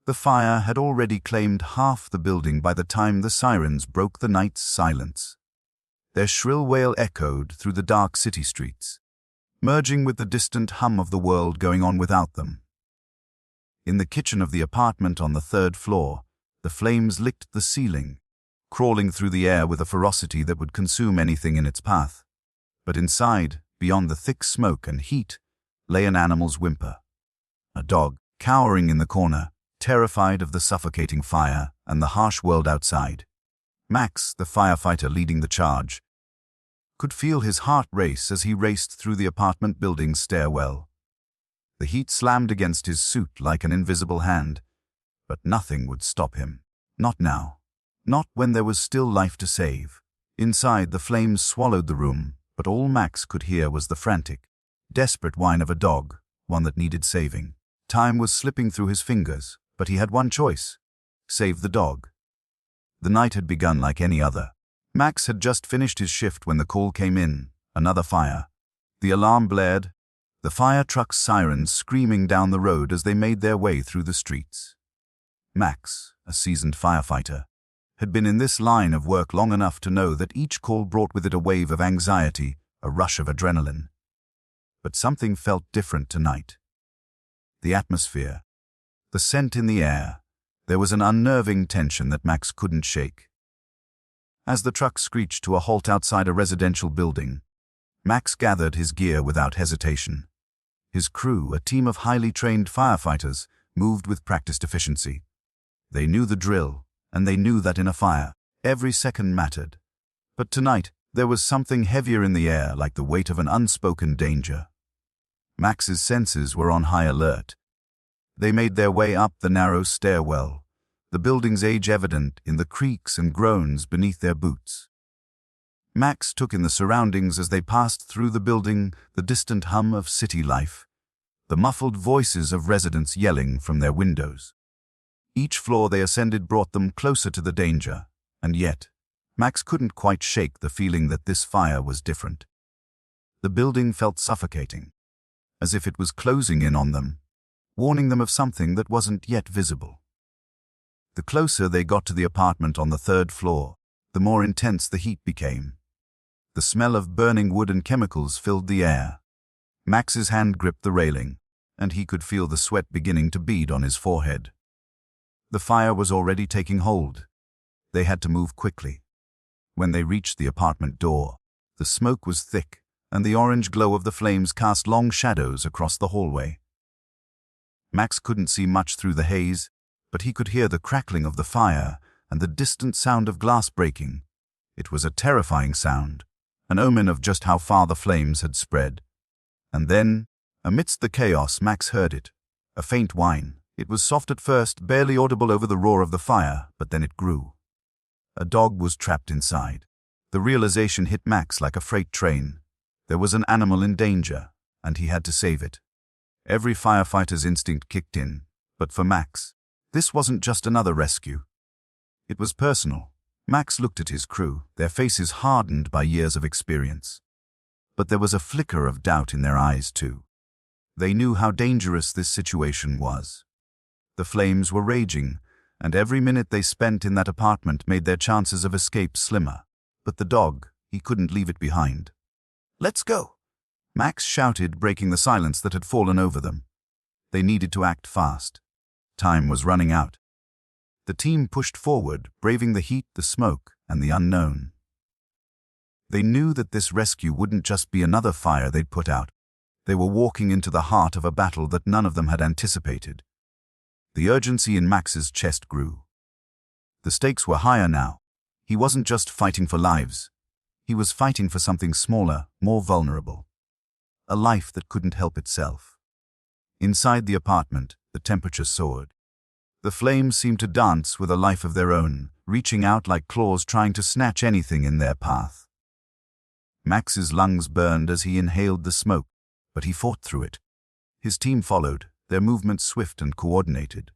The fire had already claimed half the building by the time the sirens broke the night's silence. Their shrill wail echoed through the dark city streets, merging with the distant hum of the world going on without them. In the kitchen of the apartment on the 3rd floor, the flames licked the ceiling, crawling through the air with a ferocity that would consume anything in its path. But inside, beyond the thick smoke and heat, lay an animal's whimper. A dog, cowering in the corner, terrified of the suffocating fire and the harsh world outside. Max, the firefighter leading the charge, could feel his heart race as he raced through the apartment building's stairwell. The heat slammed against his suit like an invisible hand, but nothing would stop him. Not now. Not when there was still life to save. Inside, the flames swallowed the room, but all Max could hear was the frantic, desperate whine of a dog, one that needed saving. Time was slipping through his fingers, but he had one choice: save the dog. The night had begun like any other. Max had just finished his shift when the call came in: another fire. The alarm blared, the fire truck's sirens screaming down the road as they made their way through the streets. Max, a seasoned firefighter, had been in this line of work long enough to know that each call brought with it a wave of anxiety, a rush of adrenaline. But something felt different tonight. The atmosphere, the scent in the air, there was an unnerving tension that Max couldn't shake. As the truck screeched to a halt outside a residential building, Max gathered his gear without hesitation. His crew, a team of highly trained firefighters, moved with practiced efficiency. They knew the drill, and they knew that in a fire, every second mattered. But tonight, there was something heavier in the air, like the weight of an unspoken danger. Max's senses were on high alert. They made their way up the narrow stairwell, the building's age evident in the creaks and groans beneath their boots. Max took in the surroundings as they passed through the building, the distant hum of city life, the muffled voices of residents yelling from their windows. Each floor they ascended brought them closer to the danger, and yet, Max couldn't quite shake the feeling that this fire was different. The building felt suffocating, as if it was closing in on them, warning them of something that wasn't yet visible. The closer they got to the apartment on the 3rd floor, the more intense the heat became. The smell of burning wood and chemicals filled the air. Max's hand gripped the railing, and he could feel the sweat beginning to bead on his forehead. The fire was already taking hold. They had to move quickly. When they reached the apartment door, the smoke was thick, and the orange glow of the flames cast long shadows across the hallway. Max couldn't see much through the haze, but he could hear the crackling of the fire and the distant sound of glass breaking. It was a terrifying sound, an omen of just how far the flames had spread. And then, amidst the chaos, Max heard it, a faint whine. It was soft at first, barely audible over the roar of the fire, but then it grew. A dog was trapped inside. The realization hit Max like a freight train. There was an animal in danger, and he had to save it. Every firefighter's instinct kicked in, but for Max, this wasn't just another rescue. It was personal. Max looked at his crew, their faces hardened by years of experience. But there was a flicker of doubt in their eyes, too. They knew how dangerous this situation was. The flames were raging, and every minute they spent in that apartment made their chances of escape slimmer. But the dog, he couldn't leave it behind. "Let's go!" Max shouted, breaking the silence that had fallen over them. They needed to act fast. Time was running out. The team pushed forward, braving the heat, the smoke, and the unknown. They knew that this rescue wouldn't just be another fire they'd put out. They were walking into the heart of a battle that none of them had anticipated. The urgency in Max's chest grew. The stakes were higher now. He wasn't just fighting for lives. He was fighting for something smaller, more vulnerable. A life that couldn't help itself. Inside the apartment, the temperature soared. The flames seemed to dance with a life of their own, reaching out like claws trying to snatch anything in their path. Max's lungs burned as he inhaled the smoke, but he fought through it. His team followed, their movements swift and coordinated.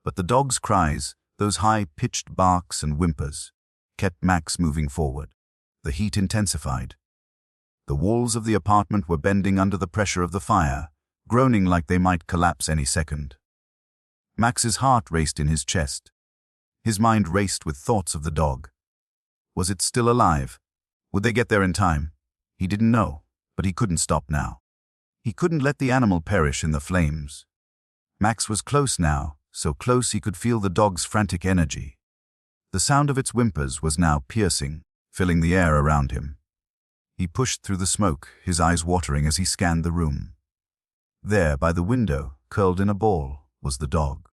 But the dog's cries, those high-pitched barks and whimpers, kept Max moving forward. The heat intensified. The walls of the apartment were bending under the pressure of the fire, groaning like they might collapse any second. Max's heart raced in his chest. His mind raced with thoughts of the dog. Was it still alive? Would they get there in time? He didn't know, but he couldn't stop now. He couldn't let the animal perish in the flames. Max was close now, so close he could feel the dog's frantic energy. The sound of its whimpers was now piercing, filling the air around him. He pushed through the smoke, his eyes watering as he scanned the room. There, by the window, curled in a ball, was the dog.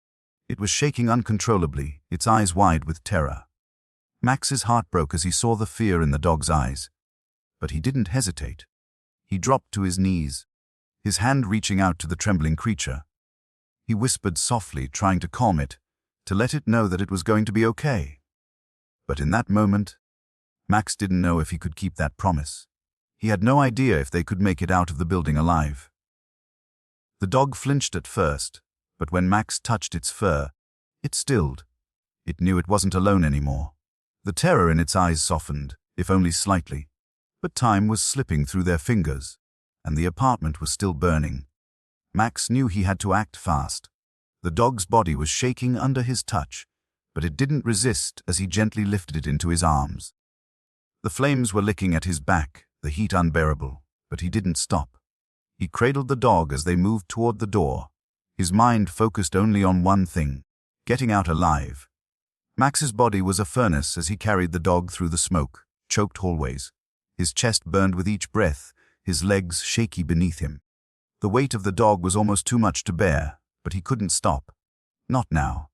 It was shaking uncontrollably, its eyes wide with terror. Max's heart broke as he saw the fear in the dog's eyes. But he didn't hesitate. He dropped to his knees, his hand reaching out to the trembling creature. He whispered softly, trying to calm it, to let it know that it was going to be okay. But in that moment, Max didn't know if he could keep that promise. He had no idea if they could make it out of the building alive. The dog flinched at first, but when Max touched its fur, it stilled. It knew it wasn't alone anymore. The terror in its eyes softened, if only slightly. But time was slipping through their fingers, and the apartment was still burning. Max knew he had to act fast. The dog's body was shaking under his touch, but it didn't resist as he gently lifted it into his arms. The flames were licking at his back, the heat unbearable, but he didn't stop. He cradled the dog as they moved toward the door, his mind focused only on one thing: getting out alive. Max's body was a furnace as he carried the dog through the smoke, choked hallways. His chest burned with each breath, his legs shaky beneath him. The weight of the dog was almost too much to bear, but he couldn't stop. Not now.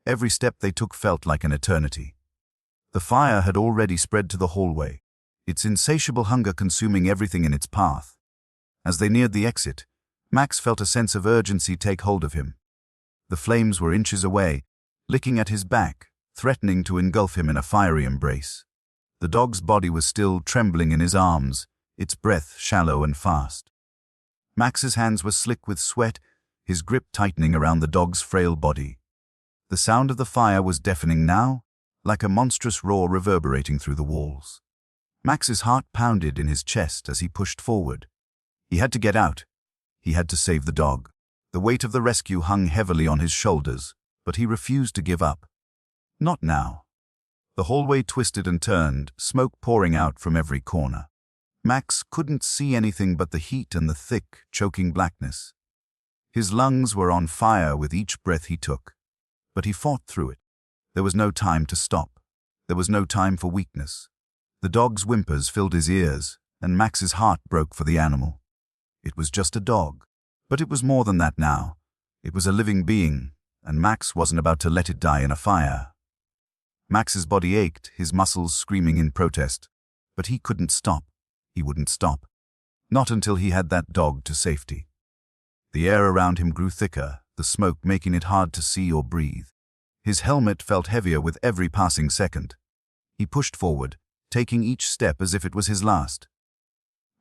Every step they took felt like an eternity. The fire had already spread to the hallway, its insatiable hunger consuming everything in its path. As they neared the exit, Max felt a sense of urgency take hold of him. The flames were inches away, licking at his back, threatening to engulf him in a fiery embrace. The dog's body was still trembling in his arms, its breath shallow and fast. Max's hands were slick with sweat, his grip tightening around the dog's frail body. The sound of the fire was deafening now, like a monstrous roar reverberating through the walls. Max's heart pounded in his chest as he pushed forward. He had to get out. He had to save the dog. The weight of the rescue hung heavily on his shoulders, but he refused to give up. Not now. The hallway twisted and turned, smoke pouring out from every corner. Max couldn't see anything but the heat and the thick, choking blackness. His lungs were on fire with each breath he took, but he fought through it. There was no time to stop. There was no time for weakness. The dog's whimpers filled his ears, and Max's heart broke for the animal. It was just a dog, but it was more than that now. It was a living being, and Max wasn't about to let it die in a fire. Max's body ached, his muscles screaming in protest, but he couldn't stop. He wouldn't stop. Not until he had that dog to safety. The air around him grew thicker, the smoke making it hard to see or breathe. His helmet felt heavier with every passing second. He pushed forward, taking each step as if it was his last.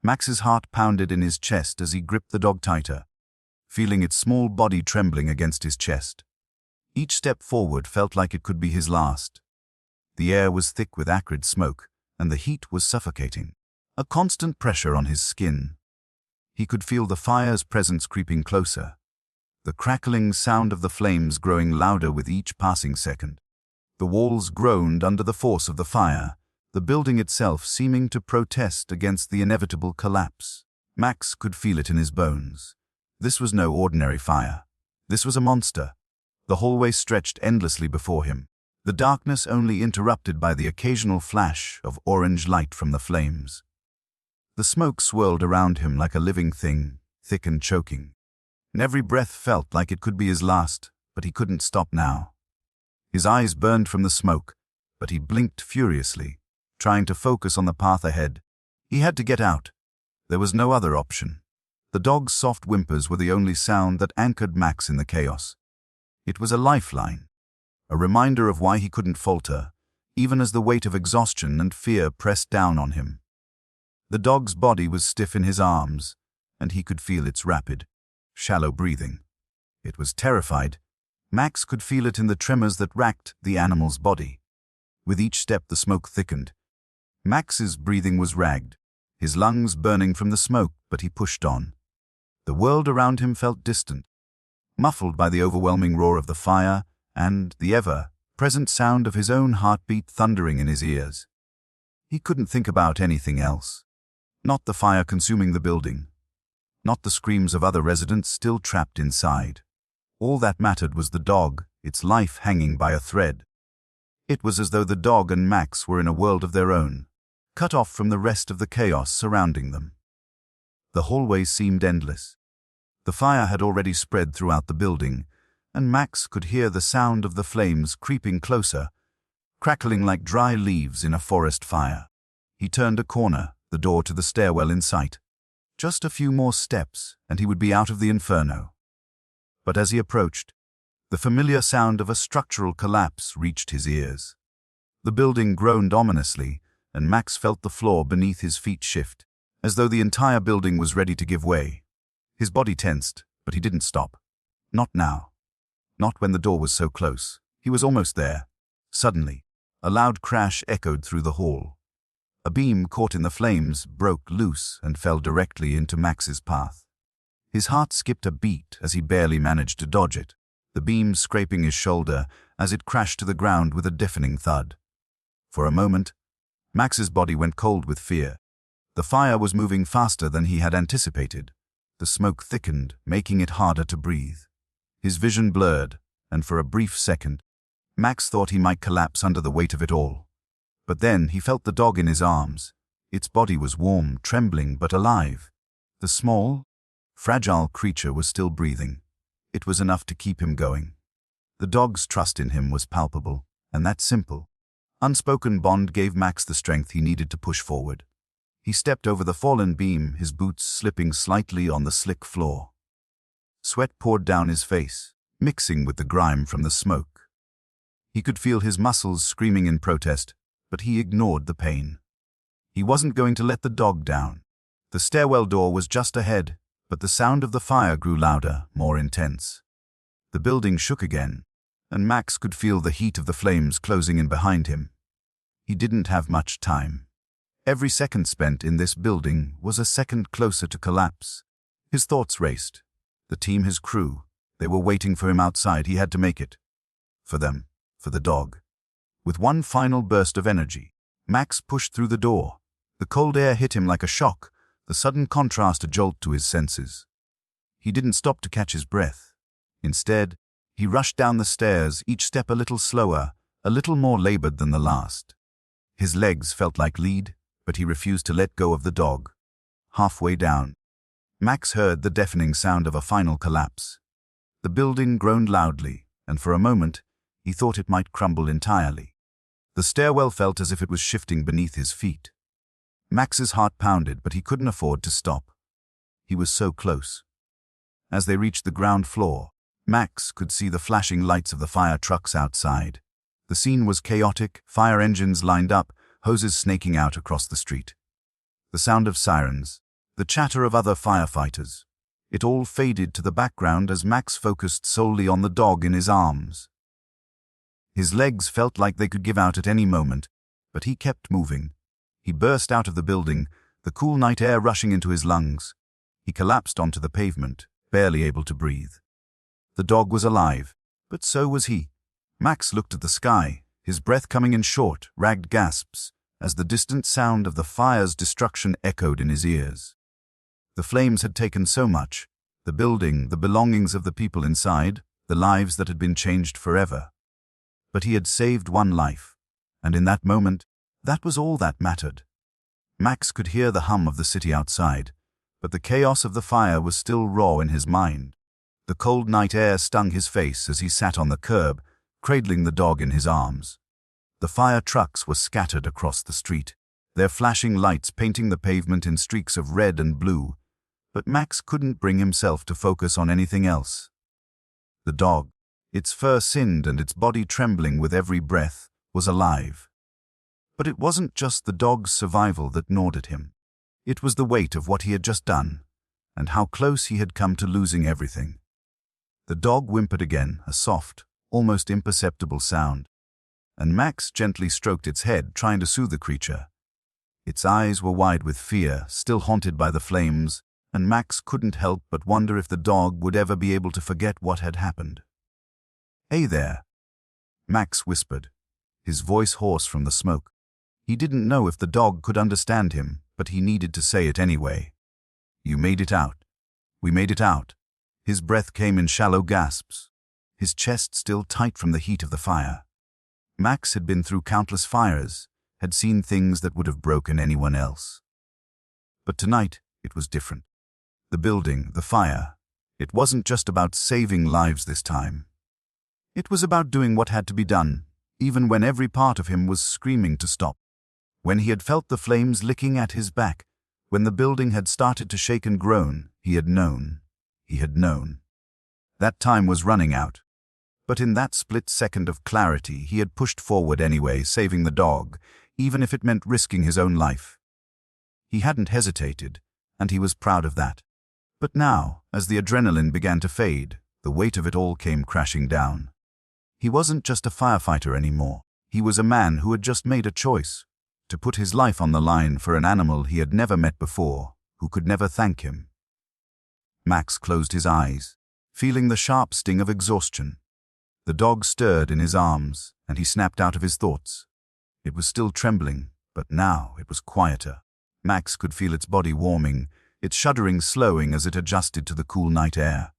Max's heart pounded in his chest as he gripped the dog tighter, feeling its small body trembling against his chest. Each step forward felt like it could be his last. The air was thick with acrid smoke, and the heat was suffocating, a constant pressure on his skin. He could feel the fire's presence creeping closer, the crackling sound of the flames growing louder with each passing second. The walls groaned under the force of the fire, the building itself seeming to protest against the inevitable collapse. Max could feel it in his bones. This was no ordinary fire. This was a monster. The hallway stretched endlessly before him, the darkness only interrupted by the occasional flash of orange light from the flames. The smoke swirled around him like a living thing, thick and choking. And every breath felt like it could be his last, but he couldn't stop now. His eyes burned from the smoke, but he blinked furiously, trying to focus on the path ahead. He had to get out. There was no other option. The dog's soft whimpers were the only sound that anchored Max in the chaos. It was a lifeline, a reminder of why he couldn't falter, even as the weight of exhaustion and fear pressed down on him. The dog's body was stiff in his arms, and he could feel its rapid, shallow breathing. It was terrified. Max could feel it in the tremors that racked the animal's body. With each step the smoke thickened. Max's breathing was ragged, his lungs burning from the smoke, but he pushed on. The world around him felt distant. muffled by the overwhelming roar of the fire and the ever-present sound of his own heartbeat thundering in his ears. He couldn't think about anything else. Not the fire consuming the building. Not the screams of other residents still trapped inside. All that mattered was the dog, its life hanging by a thread. It was as though the dog and Max were in a world of their own, cut off from the rest of the chaos surrounding them. The hallways seemed endless. The fire had already spread throughout the building, and Max could hear the sound of the flames creeping closer, crackling like dry leaves in a forest fire. He turned a corner, the door to the stairwell in sight. Just a few more steps, and he would be out of the inferno. But as he approached, the familiar sound of a structural collapse reached his ears. The building groaned ominously, and Max felt the floor beneath his feet shift, as though the entire building was ready to give way. His body tensed, but he didn't stop. Not now. Not when the door was so close. He was almost there. Suddenly, a loud crash echoed through the hall. A beam caught in the flames broke loose and fell directly into Max's path. His heart skipped a beat as he barely managed to dodge it, the beam scraping his shoulder as it crashed to the ground with a deafening thud. For a moment, Max's body went cold with fear. The fire was moving faster than he had anticipated. The smoke thickened, making it harder to breathe. His vision blurred, and for a brief second, Max thought he might collapse under the weight of it all. But then he felt the dog in his arms. Its body was warm, trembling, but alive. The small, fragile creature was still breathing. It was enough to keep him going. The dog's trust in him was palpable, and that simple, unspoken bond gave Max the strength he needed to push forward. He stepped over the fallen beam, his boots slipping slightly on the slick floor. Sweat poured down his face, mixing with the grime from the smoke. He could feel his muscles screaming in protest, but he ignored the pain. He wasn't going to let the dog down. The stairwell door was just ahead, but the sound of the fire grew louder, more intense. The building shook again, and Max could feel the heat of the flames closing in behind him. He didn't have much time. Every second spent in this building was a second closer to collapse. His thoughts raced. The team, his crew, they were waiting for him outside. He had to make it. For them, for the dog. With one final burst of energy, Max pushed through the door. The cold air hit him like a shock, the sudden contrast a jolt to his senses. He didn't stop to catch his breath. Instead, he rushed down the stairs, each step a little slower, a little more labored than the last. His legs felt like lead, but he refused to let go of the dog. Halfway down, Max heard the deafening sound of a final collapse. The building groaned loudly, and for a moment, he thought it might crumble entirely. The stairwell felt as if it was shifting beneath his feet. Max's heart pounded, but he couldn't afford to stop. He was so close. As they reached the ground floor, Max could see the flashing lights of the fire trucks outside. The scene was chaotic, fire engines lined up, hoses snaking out across the street. The sound of sirens, the chatter of other firefighters. It all faded to the background as Max focused solely on the dog in his arms. His legs felt like they could give out at any moment, but he kept moving. He burst out of the building, the cool night air rushing into his lungs. He collapsed onto the pavement, barely able to breathe. The dog was alive, but so was he. Max looked at the sky, his breath coming in short, ragged gasps, as the distant sound of the fire's destruction echoed in his ears. The flames had taken so much, the building, the belongings of the people inside, the lives that had been changed forever. But he had saved one life, and in that moment, that was all that mattered. Max could hear the hum of the city outside, but the chaos of the fire was still raw in his mind. The cold night air stung his face as he sat on the curb, cradling the dog in his arms. The fire trucks were scattered across the street, their flashing lights painting the pavement in streaks of red and blue, but Max couldn't bring himself to focus on anything else. The dog, its fur singed and its body trembling with every breath, was alive. But it wasn't just the dog's survival that gnawed at him. It was the weight of what he had just done, and how close he had come to losing everything. The dog whimpered again, a soft, almost imperceptible sound, and Max gently stroked its head, trying to soothe the creature. Its eyes were wide with fear, still haunted by the flames, and Max couldn't help but wonder if the dog would ever be able to forget what had happened. "Hey there," Max whispered, his voice hoarse from the smoke. He didn't know if the dog could understand him, but he needed to say it anyway. "You made it out. We made it out." His breath came in shallow gasps, his chest still tight from the heat of the fire. Max had been through countless fires, had seen things that would have broken anyone else. But tonight, it was different. The building, the fire, it wasn't just about saving lives this time. It was about doing what had to be done, even when every part of him was screaming to stop. When he had felt the flames licking at his back, when the building had started to shake and groan, he had known. He had known. That time was running out. But in that split second of clarity, he had pushed forward anyway, saving the dog, even if it meant risking his own life. He hadn't hesitated, and he was proud of that. But now, as the adrenaline began to fade, the weight of it all came crashing down. He wasn't just a firefighter anymore. He was a man who had just made a choice, to put his life on the line for an animal he had never met before, who could never thank him. Max closed his eyes, feeling the sharp sting of exhaustion. The dog stirred in his arms, and he snapped out of his thoughts. It was still trembling, but now it was quieter. Max could feel its body warming, its shuddering slowing as it adjusted to the cool night air.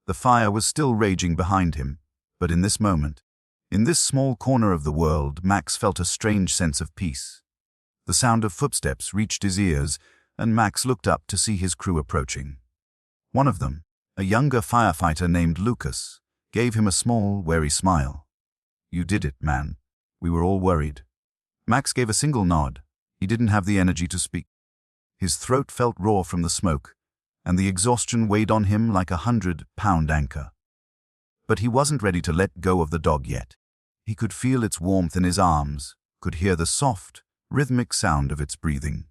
The fire was still raging behind him, but in this moment, in this small corner of the world, Max felt a strange sense of peace. The sound of footsteps reached his ears, and Max looked up to see his crew approaching. One of them, a younger firefighter named Lucas, gave him a small, wary smile. "You did it, man. We were all worried." Max gave a single nod. He didn't have the energy to speak. His throat felt raw from the smoke, and the exhaustion weighed on him like a 100-pound anchor. But he wasn't ready to let go of the dog yet. He could feel its warmth in his arms, could hear the soft, rhythmic sound of its breathing.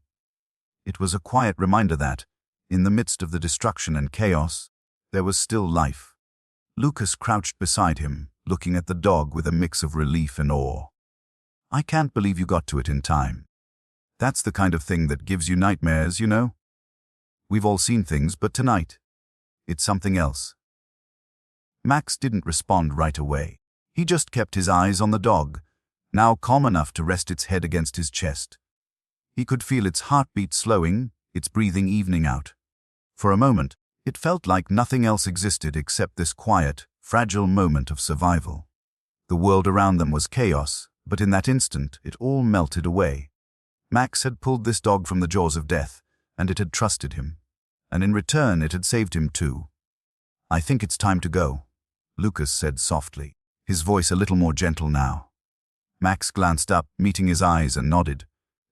It was a quiet reminder that, in the midst of the destruction and chaos, there was still life. Lucas crouched beside him, looking at the dog with a mix of relief and awe. "I can't believe you got to it in time. That's the kind of thing that gives you nightmares, you know? We've all seen things, but tonight, it's something else." Max didn't respond right away. He just kept his eyes on the dog, now calm enough to rest its head against his chest. He could feel its heartbeat slowing, its breathing evening out. For a moment, it felt like nothing else existed except this quiet, fragile moment of survival. The world around them was chaos, but in that instant, it all melted away. Max had pulled this dog from the jaws of death, and it had trusted him. And in return, it had saved him too. "I think it's time to go," Lucas said softly, his voice a little more gentle now. Max glanced up, meeting his eyes, and nodded.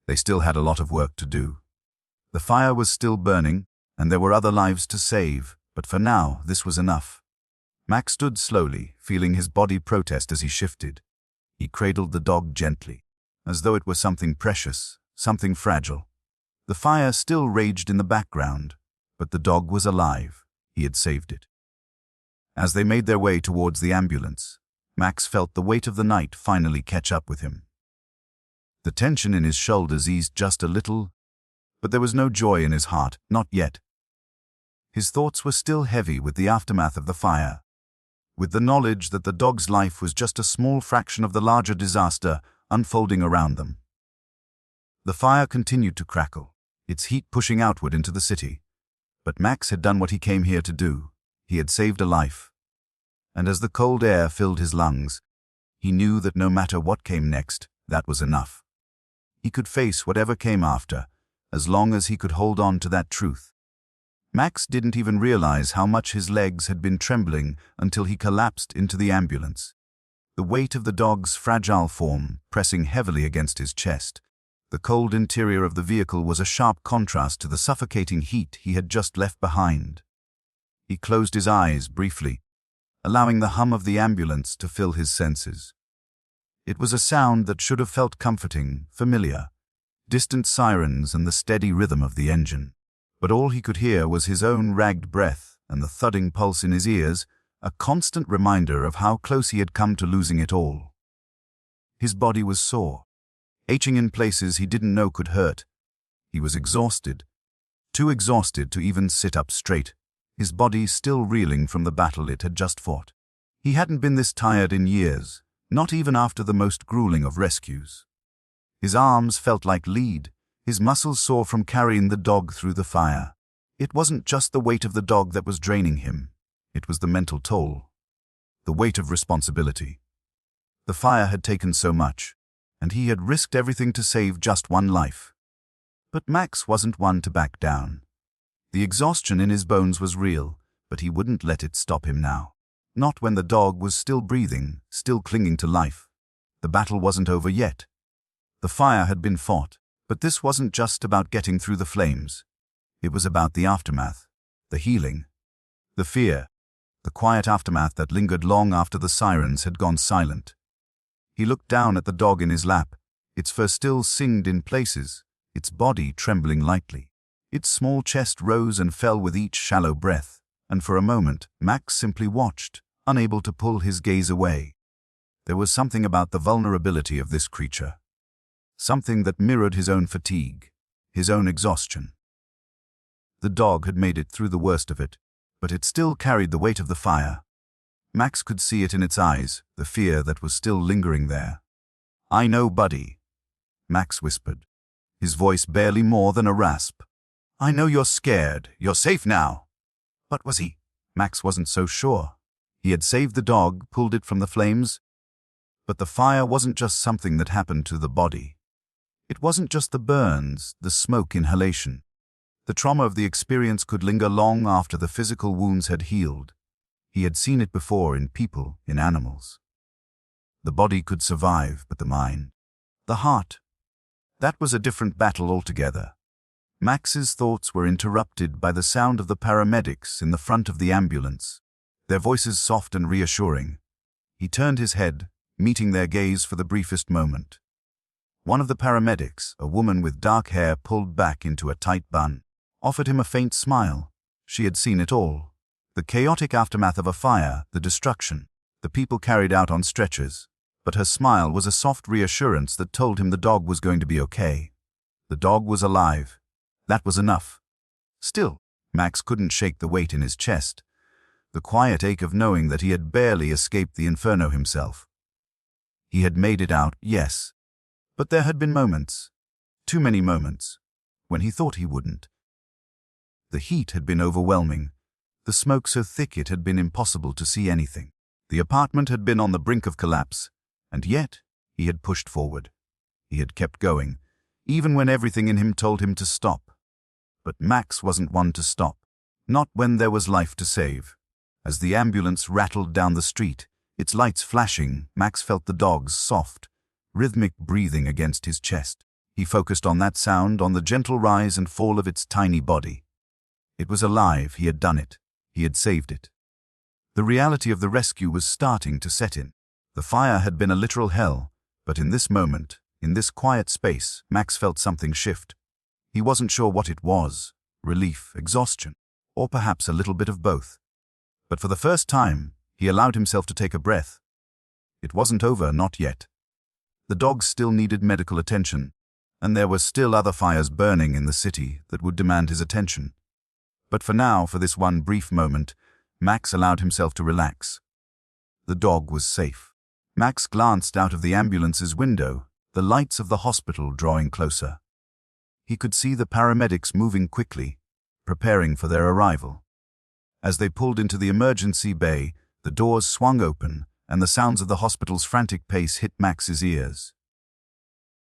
They still had a lot of work to do. The fire was still burning, and there were other lives to save, but for now, this was enough. Max stood slowly, feeling his body protest as he shifted. He cradled the dog gently, as though it were something precious, something fragile. The fire still raged in the background, but the dog was alive. He had saved it. As they made their way towards the ambulance, Max felt the weight of the night finally catch up with him. The tension in his shoulders eased just a little, but there was no joy in his heart, not yet. His thoughts were still heavy with the aftermath of the fire, with the knowledge that the dog's life was just a small fraction of the larger disaster unfolding around them. The fire continued to crackle, its heat pushing outward into the city. But Max had done what he came here to do. He had saved a life. And as the cold air filled his lungs, he knew that no matter what came next, that was enough. He could face whatever came after, as long as he could hold on to that truth. Max didn't even realize how much his legs had been trembling until he collapsed into the ambulance. The weight of the dog's fragile form pressing heavily against his chest. The cold interior of the vehicle was a sharp contrast to the suffocating heat he had just left behind. He closed his eyes briefly, allowing the hum of the ambulance to fill his senses. It was a sound that should have felt comforting, familiar, distant sirens and the steady rhythm of the engine. But all he could hear was his own ragged breath and the thudding pulse in his ears, a constant reminder of how close he had come to losing it all. His body was sore, aching in places he didn't know could hurt. He was exhausted, too exhausted to even sit up straight, his body still reeling from the battle it had just fought. He hadn't been this tired in years, not even after the most grueling of rescues. His arms felt like lead, his muscles sore from carrying the dog through the fire. It wasn't just the weight of the dog that was draining him, it was the mental toll, the weight of responsibility. The fire had taken so much, and he had risked everything to save just one life. But Max wasn't one to back down. The exhaustion in his bones was real, but he wouldn't let it stop him now. Not when the dog was still breathing, still clinging to life. The battle wasn't over yet. The fire had been fought, but this wasn't just about getting through the flames. It was about the aftermath, the healing, the fear, the quiet aftermath that lingered long after the sirens had gone silent. He looked down at the dog in his lap, its fur still singed in places, its body trembling lightly. Its small chest rose and fell with each shallow breath, and for a moment Max simply watched, unable to pull his gaze away. There was something about the vulnerability of this creature, something that mirrored his own fatigue, his own exhaustion. The dog had made it through the worst of it, but it still carried the weight of the fire. Max could see it in its eyes, the fear that was still lingering there. "I know, buddy," Max whispered, his voice barely more than a rasp. "I know you're scared. You're safe now." But was he? Max wasn't so sure. He had saved the dog, pulled it from the flames. But the fire wasn't just something that happened to the body. It wasn't just the burns, the smoke inhalation. The trauma of the experience could linger long after the physical wounds had healed. He had seen it before in people, in animals. The body could survive, but the mind, the heart, that was a different battle altogether. Max's thoughts were interrupted by the sound of the paramedics in the front of the ambulance, their voices soft and reassuring. He turned his head, meeting their gaze for the briefest moment. One of the paramedics, a woman with dark hair pulled back into a tight bun, offered him a faint smile. She had seen it all. The chaotic aftermath of a fire, the destruction, the people carried out on stretchers. But her smile was a soft reassurance that told him the dog was going to be okay. The dog was alive. That was enough. Still, Max couldn't shake the weight in his chest, the quiet ache of knowing that he had barely escaped the inferno himself. He had made it out, yes, but there had been moments, too many moments, when he thought he wouldn't. The heat had been overwhelming, the smoke so thick it had been impossible to see anything. The apartment had been on the brink of collapse, and yet he had pushed forward. He had kept going, even when everything in him told him to stop. But Max wasn't one to stop, not when there was life to save. As the ambulance rattled down the street, its lights flashing, Max felt the dog's soft, rhythmic breathing against his chest. He focused on that sound, on the gentle rise and fall of its tiny body. It was alive, he had done it, he had saved it. The reality of the rescue was starting to set in. The fire had been a literal hell, but in this moment, in this quiet space, Max felt something shift. He wasn't sure what it was, relief, exhaustion, or perhaps a little bit of both. But for the first time, he allowed himself to take a breath. It wasn't over, not yet. The dog still needed medical attention, and there were still other fires burning in the city that would demand his attention. But for now, for this one brief moment, Max allowed himself to relax. The dog was safe. Max glanced out of the ambulance's window, the lights of the hospital drawing closer. He could see the paramedics moving quickly, preparing for their arrival. As they pulled into the emergency bay, the doors swung open, and the sounds of the hospital's frantic pace hit Max's ears.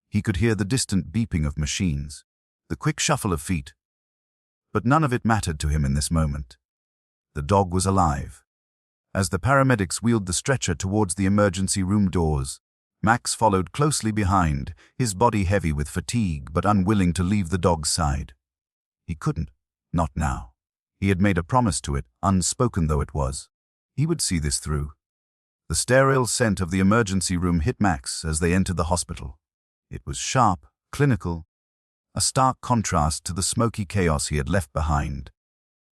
He could hear the distant beeping of machines, the quick shuffle of feet. But none of it mattered to him in this moment. The dog was alive. As the paramedics wheeled the stretcher towards the emergency room doors, Max followed closely behind, his body heavy with fatigue but unwilling to leave the dog's side. He couldn't, not now. He had made a promise to it, unspoken though it was. He would see this through. The sterile scent of the emergency room hit Max as they entered the hospital. It was sharp, clinical, a stark contrast to the smoky chaos he had left behind.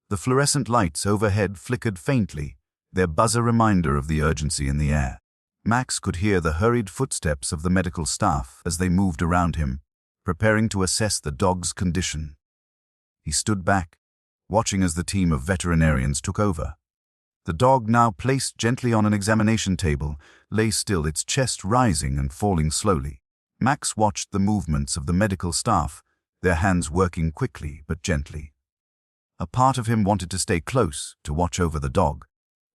The fluorescent lights overhead flickered faintly, their buzz a reminder of the urgency in the air. Max could hear the hurried footsteps of the medical staff as they moved around him, preparing to assess the dog's condition. He stood back, watching as the team of veterinarians took over. The dog, now placed gently on an examination table, lay still, its chest rising and falling slowly. Max watched the movements of the medical staff, their hands working quickly but gently. A part of him wanted to stay close, to watch over the dog,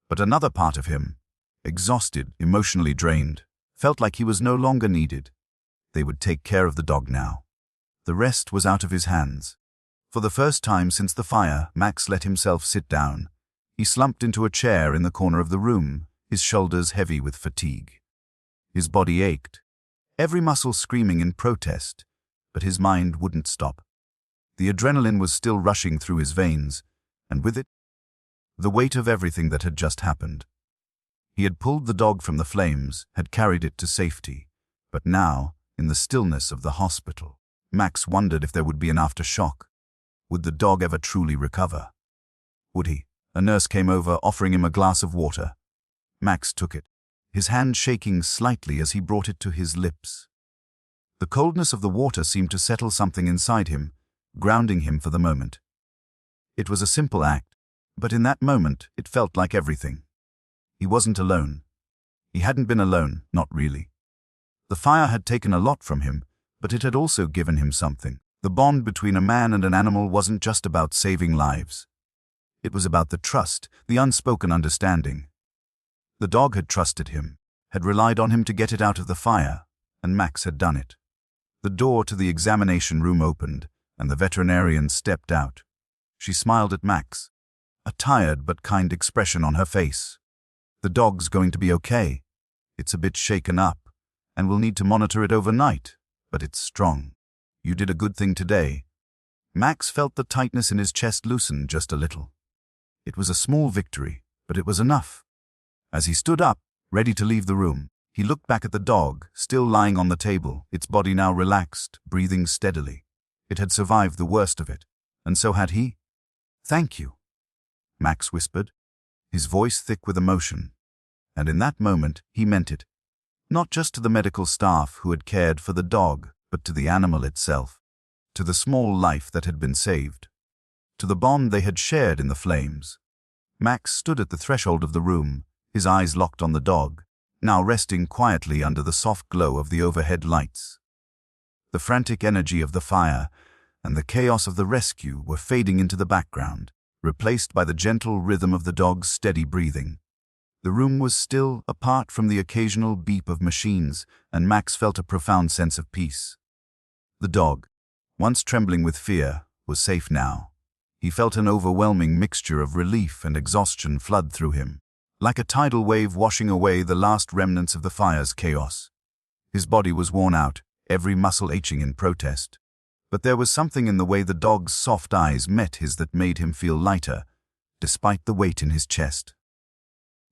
but another part of him, exhausted, emotionally drained, felt like he was no longer needed. They would take care of the dog now. The rest was out of his hands. For the first time since the fire, Max let himself sit down. He slumped into a chair in the corner of the room, his shoulders heavy with fatigue. His body ached, every muscle screaming in protest, but his mind wouldn't stop. The adrenaline was still rushing through his veins, and with it, the weight of everything that had just happened. He had pulled the dog from the flames, had carried it to safety, but now, in the stillness of the hospital, Max wondered if there would be an aftershock. Would the dog ever truly recover? Would he? A nurse came over, offering him a glass of water. Max took it, his hand shaking slightly as he brought it to his lips. The coldness of the water seemed to settle something inside him, grounding him for the moment. It was a simple act, but in that moment it felt like everything. He wasn't alone. He hadn't been alone, not really. The fire had taken a lot from him, but it had also given him something. The bond between a man and an animal wasn't just about saving lives. It was about the trust, the unspoken understanding. The dog had trusted him, had relied on him to get it out of the fire, and Max had done it. The door to the examination room opened, and the veterinarian stepped out. She smiled at Max, a tired but kind expression on her face. The dog's going to be okay. It's a bit shaken up, and we'll need to monitor it overnight, but it's strong. You did a good thing today. Max felt the tightness in his chest loosen just a little. It was a small victory, but it was enough. As he stood up, ready to leave the room, he looked back at the dog, still lying on the table, its body now relaxed, breathing steadily. It had survived the worst of it, and so had he. "Thank you," Max whispered, his voice thick with emotion. And in that moment, he meant it. Not just to the medical staff who had cared for the dog, but to the animal itself, to the small life that had been saved, to the bond they had shared in the flames. Max stood at the threshold of the room, his eyes locked on the dog, now resting quietly under the soft glow of the overhead lights. The frantic energy of the fire and the chaos of the rescue were fading into the background, replaced by the gentle rhythm of the dog's steady breathing. The room was still, apart from the occasional beep of machines, and Max felt a profound sense of peace. The dog, once trembling with fear, was safe now. He felt an overwhelming mixture of relief and exhaustion flood through him, like a tidal wave washing away the last remnants of the fire's chaos. His body was worn out, every muscle aching in protest. But there was something in the way the dog's soft eyes met his that made him feel lighter, despite the weight in his chest.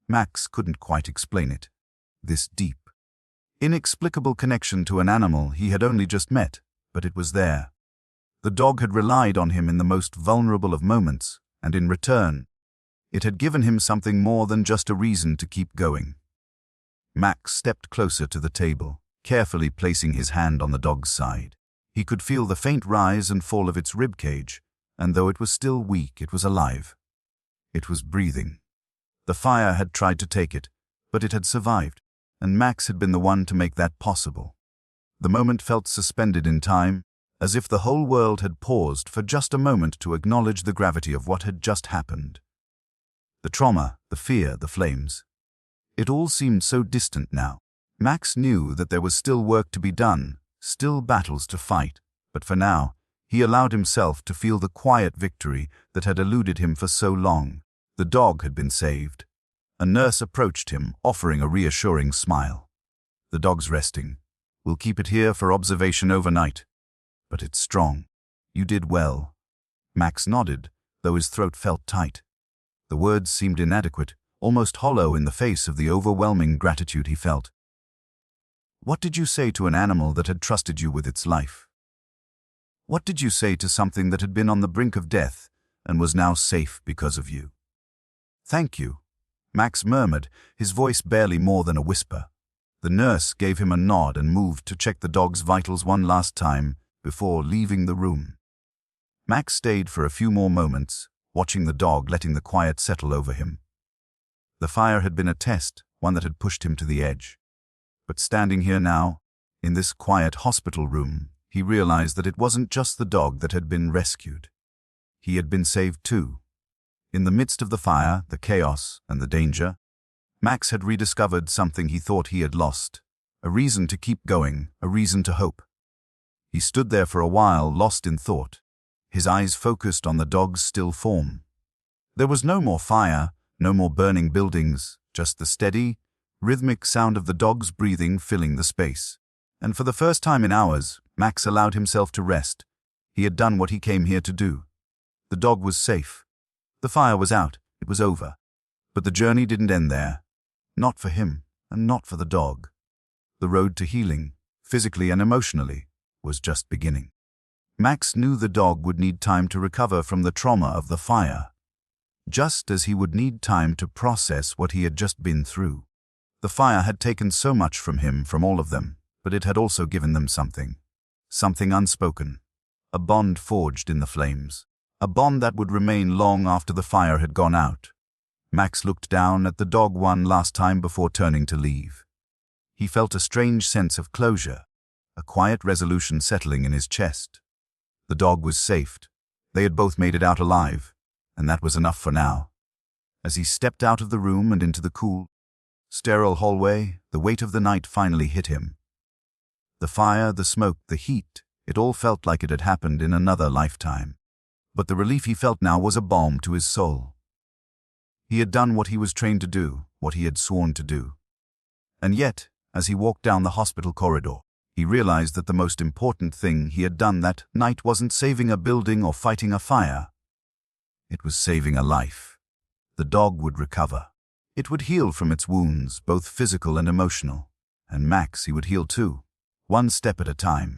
Max couldn't quite explain it. This deep, inexplicable connection to an animal he had only just met, but it was there. The dog had relied on him in the most vulnerable of moments, and in return, it had given him something more than just a reason to keep going. Max stepped closer to the table, carefully placing his hand on the dog's side. He could feel the faint rise and fall of its rib cage, and though it was still weak, it was alive. It was breathing. The fire had tried to take it, but it had survived, and Max had been the one to make that possible. The moment felt suspended in time, as if the whole world had paused for just a moment to acknowledge the gravity of what had just happened. The trauma, the fear, the flames. It all seemed so distant now. Max knew that there was still work to be done, still battles to fight, but for now, he allowed himself to feel the quiet victory that had eluded him for so long. The dog had been saved. A nurse approached him, offering a reassuring smile. "The dog's resting. We'll keep it here for observation overnight. But it's strong. You did well." Max nodded, though his throat felt tight. The words seemed inadequate, almost hollow in the face of the overwhelming gratitude he felt. What did you say to an animal that had trusted you with its life? What did you say to something that had been on the brink of death and was now safe because of you? "Thank you," Max murmured, his voice barely more than a whisper. The nurse gave him a nod and moved to check the dog's vitals one last time before leaving the room. Max stayed for a few more moments, watching the dog, letting the quiet settle over him. The fire had been a test, one that had pushed him to the edge. But standing here now, in this quiet hospital room, he realized that it wasn't just the dog that had been rescued. He had been saved too. In the midst of the fire, the chaos, and the danger, Max had rediscovered something he thought he had lost, a reason to keep going, a reason to hope. He stood there for a while, lost in thought, his eyes focused on the dog's still form. There was no more fire, no more burning buildings, just the steady, rhythmic sound of the dog's breathing filling the space. And for the first time in hours, Max allowed himself to rest. He had done what he came here to do. The dog was safe. The fire was out. It was over. But the journey didn't end there. Not for him, and not for the dog. The road to healing, physically and emotionally, was just beginning. Max knew the dog would need time to recover from the trauma of the fire, just as he would need time to process what he had just been through. The fire had taken so much from him, from all of them, but it had also given them something unspoken, a bond forged in the flames, a bond that would remain long after the fire had gone out. Max looked down at the dog one last time before turning to leave. He felt a strange sense of closure, a quiet resolution settling in his chest. The dog was safe. They had both made it out alive, and that was enough for now. As he stepped out of the room and into the cool, sterile hallway, the weight of the night finally hit him. The fire, the smoke, the heat, it all felt like it had happened in another lifetime. But the relief he felt now was a balm to his soul. He had done what he was trained to do, what he had sworn to do. And yet, as he walked down the hospital corridor, he realized that the most important thing he had done that night wasn't saving a building or fighting a fire. It was saving a life. The dog would recover. It would heal from its wounds, both physical and emotional. And Max, he would heal too, one step at a time.